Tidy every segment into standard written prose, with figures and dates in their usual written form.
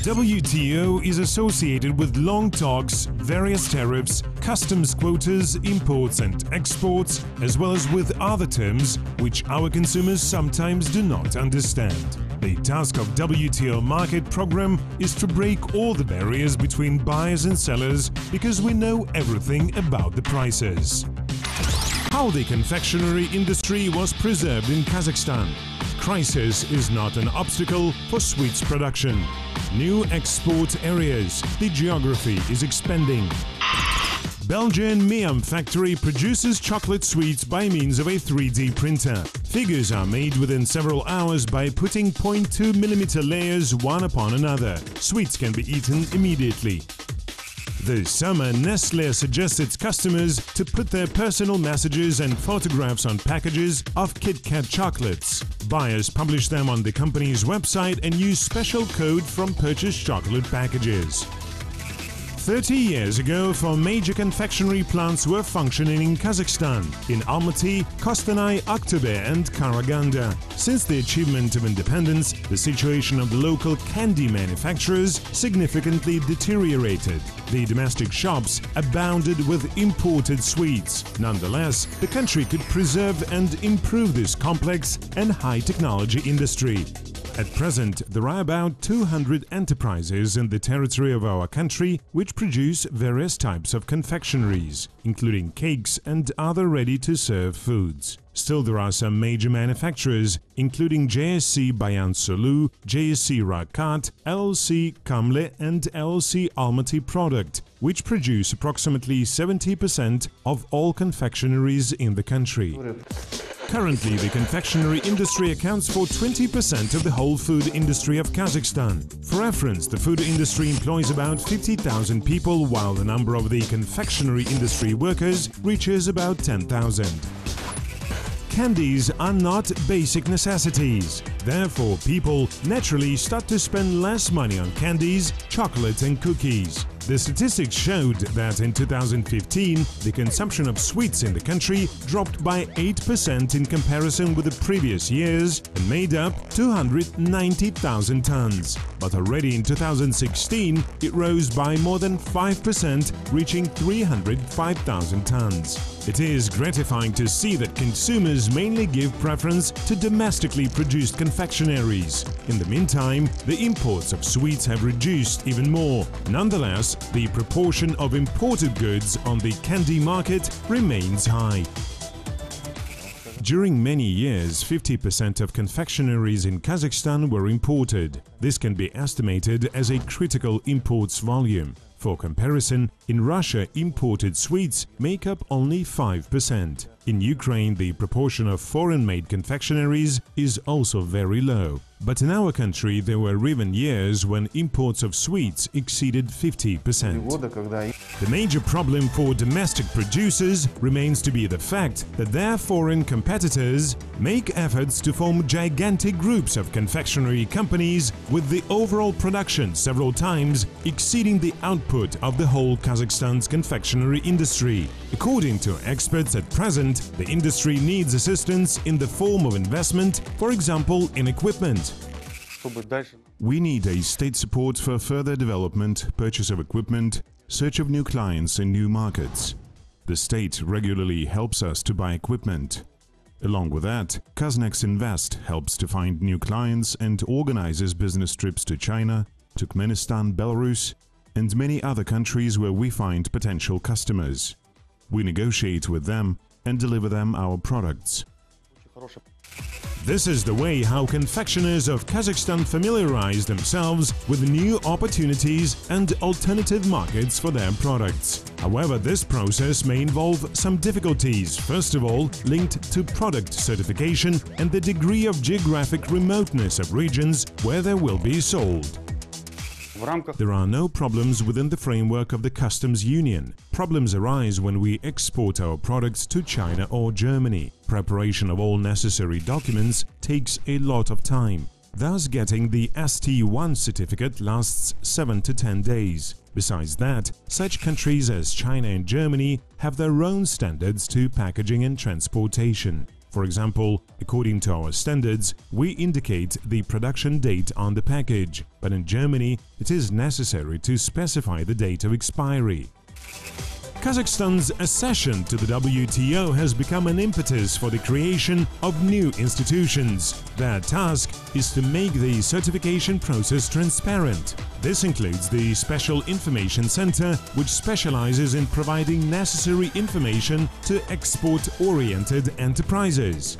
WTO is associated with long talks, various tariffs, customs quotas, imports and exports, as well as with other terms which our consumers sometimes do not understand. The task of WTO market program is to break all the barriers between buyers and sellers because we know everything about the prices. How the confectionery industry was preserved in Kazakhstan. Crisis is not an obstacle for sweets production. New export areas. The geography is expanding. Belgian Meam factory produces chocolate sweets by means of a 3D printer. Figures are made within several hours by putting 0.2 mm layers one upon another. Sweets can be eaten immediately. This summer, Nestlé suggests its customers to put their personal messages and photographs on packages of Kit Kat chocolates. Buyers publish them on the company's website and use special code from purchased chocolate packages. 30 years ago, 4 major confectionery plants were functioning in Kazakhstan, in Almaty, Kostanay, Aktobe and Karaganda. Since the achievement of independence, the situation of the local candy manufacturers significantly deteriorated. The domestic shops abounded with imported sweets. Nonetheless, the country could preserve and improve this complex and high-technology industry. At present, there are about 200 enterprises in the territory of our country which produce various types of confectioneries, including cakes and other ready-to-serve foods. Still, there are some major manufacturers, including JSC Bayan Solu, JSC Rakat, LLC Kamle and LLC Almaty Product, which produce approximately 70% of all confectioneries in the country. Currently, the confectionery industry accounts for 20% of the whole food industry of Kazakhstan. For reference, the food industry employs about 50,000 people, while the number of the confectionery industry workers reaches about 10,000. Candies are not basic necessities. Therefore, people naturally start to spend less money on candies, chocolate and cookies. The statistics showed that in 2015, the consumption of sweets in the country dropped by 8% in comparison with the previous years and made up 290,000 tons. But already in 2016, it rose by more than 5%, reaching 305,000 tons. It is gratifying to see that consumers mainly give preference to domestically produced confectionaries. In the meantime, the imports of sweets have reduced even more. Nonetheless, the proportion of imported goods on the candy market remains high. During many years, 50% of confectioneries in Kazakhstan were imported. This can be estimated as a critical imports volume. For comparison, in Russia, imported sweets make up only 5%. In Ukraine, the proportion of foreign-made confectioneries is also very low. But in our country, there were even years when imports of sweets exceeded 50%. The major problem for domestic producers remains to be the fact that their foreign competitors make efforts to form gigantic groups of confectionery companies with the overall production several times exceeding the output of the whole Kazakhstan's confectionery industry. According to experts, at present, the industry needs assistance in the form of investment, for example, in equipment. We need a state support for further development, purchase of equipment, search of new clients and new markets. The state regularly helps us to buy equipment. Along with that, Kaznex Invest helps to find new clients and organizes business trips to China, Turkmenistan, Belarus, and many other countries where we find potential customers. We negotiate with them and deliver them our products. This is the way how confectioners of Kazakhstan familiarize themselves with new opportunities and alternative markets for their products. However, this process may involve some difficulties, first of all linked to product certification and the degree of geographic remoteness of regions where they will be sold. There are no problems within the framework of the customs union. Problems arise when we export our products to China or Germany. Preparation of all necessary documents takes a lot of time. Thus, getting the ST1 certificate lasts 7 to 10 days. Besides that, such countries as China and Germany have their own standards to packaging and transportation. For example, according to our standards, we indicate the production date on the package, but in Germany it is necessary to specify the date of expiry. Kazakhstan's accession to the WTO has become an impetus for the creation of new institutions. Their task is to make the certification process transparent. This includes the Special Information Center, which specializes in providing necessary information to export-oriented enterprises.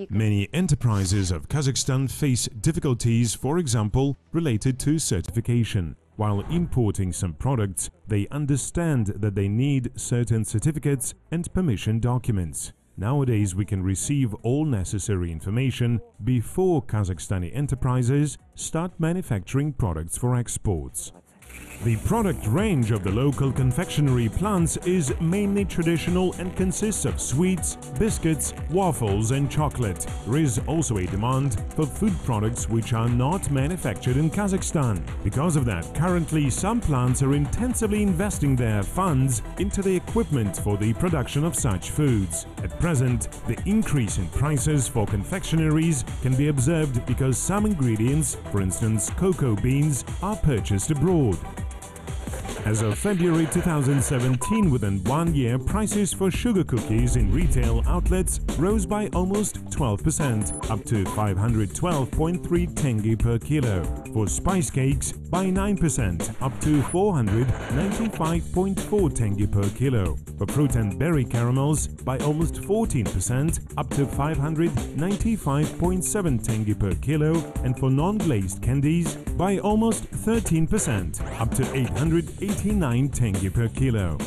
Many enterprises of Kazakhstan face difficulties, for example, related to certification. While importing some products, they understand that they need certain certificates and permission documents. Nowadays, we can receive all necessary information before Kazakhstani enterprises start manufacturing products for exports. The product range of the local confectionery plants is mainly traditional and consists of sweets, biscuits, waffles and chocolate. There is also a demand for food products which are not manufactured in Kazakhstan. Because of that, currently some plants are intensively investing their funds into the equipment for the production of such foods. At present, the increase in prices for confectionaries can be observed because some ingredients, for instance cocoa beans, are purchased abroad. As of February 2017, within 1 year, prices for sugar cookies in retail outlets rose by almost 12%, up to 512.3 tenge per kilo. For spice cakes, by 9%, up to 495.4 tenge per kilo. For fruit and berry caramels, by almost 14%, up to 595.7 tenge per kilo. And for non-glazed candies, by almost 13%, up to 889 tenge per kilo.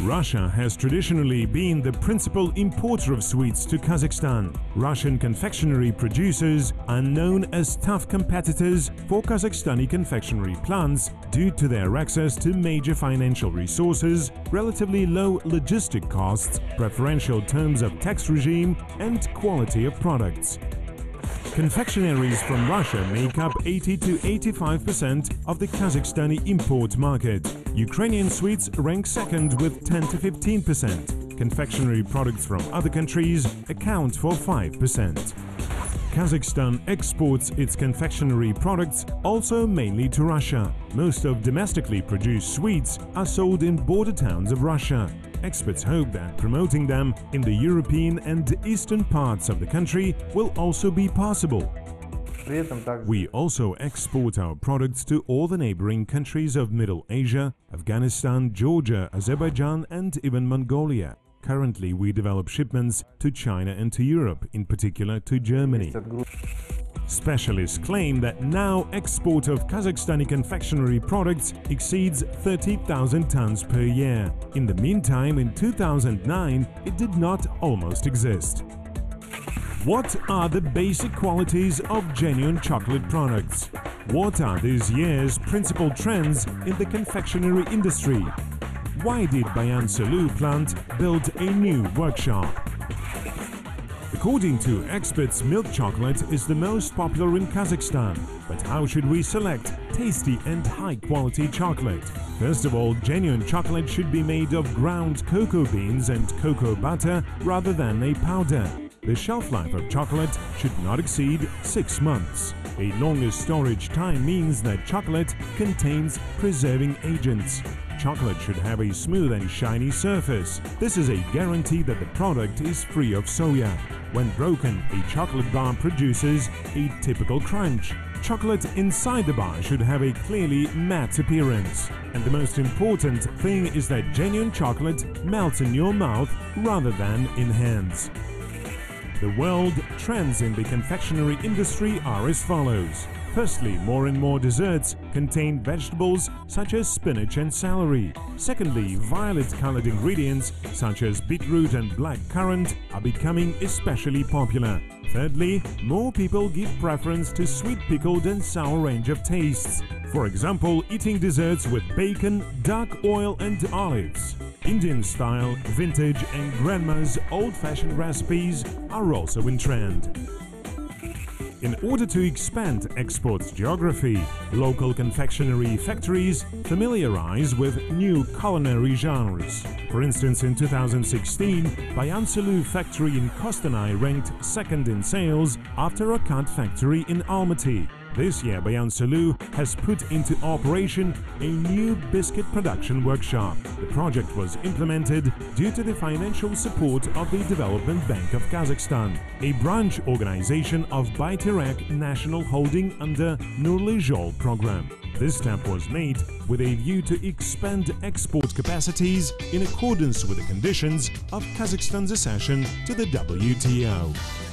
Russia has traditionally been the principal importer of sweets to Kazakhstan. Russian confectionery producers are known as tough competitors for Kazakhstani confectionery plants due to their access to major financial resources, relatively low logistic costs, preferential terms of tax regime, and quality of products. Confectionaries from Russia make up 80 to 85% of the Kazakhstani import market. Ukrainian sweets rank second with 10 to 15%. Confectionery products from other countries account for 5%. Kazakhstan exports its confectionery products also mainly to Russia. Most of domestically produced sweets are sold in border towns of Russia. Experts hope that promoting them in the European and eastern parts of the country will also be possible. We also export our products to all the neighboring countries of Middle Asia, Afghanistan, Georgia, Azerbaijan and even Mongolia. Currently, we develop shipments to China and to Europe, in particular to Germany. Specialists claim that now export of Kazakhstani confectionery products exceeds 30,000 tons per year. In the meantime, in 2009, it did not almost exist. What are the basic qualities of genuine chocolate products? What are this year's principal trends in the confectionery industry? Why did Bayan Sulu plant build a new workshop? According to experts, milk chocolate is the most popular in Kazakhstan. But how should we select tasty and high-quality chocolate? First of all, genuine chocolate should be made of ground cocoa beans and cocoa butter rather than a powder. The shelf life of chocolate should not exceed 6 months. A longer storage time means that chocolate contains preserving agents. Chocolate should have a smooth and shiny surface. This is a guarantee that the product is free of soya. When broken, a chocolate bar produces a typical crunch. Chocolate inside the bar should have a clearly matte appearance. And the most important thing is that genuine chocolate melts in your mouth rather than in hands. The world trends in the confectionery industry are as follows. Firstly, more and more desserts contain vegetables such as spinach and celery. Secondly, violet-colored ingredients such as beetroot and black currant are becoming especially popular. Thirdly, more people give preference to sweet pickled and sour range of tastes. For example, eating desserts with bacon, duck oil and olives. Indian style, vintage and grandma's old-fashioned recipes are also in trend. In order to expand export geography, local confectionery factories familiarize with new culinary genres. For instance, in 2016, Bayansulu factory in Kostanay ranked second in sales after a cut factory in Almaty. This year, Bayansulu has put into operation a new biscuit production workshop. The project was implemented due to the financial support of the Development Bank of Kazakhstan, a branch organization of Bayterak National Holding under Joly program. This step was made with a view to expand export capacities in accordance with the conditions of Kazakhstan's accession to the WTO.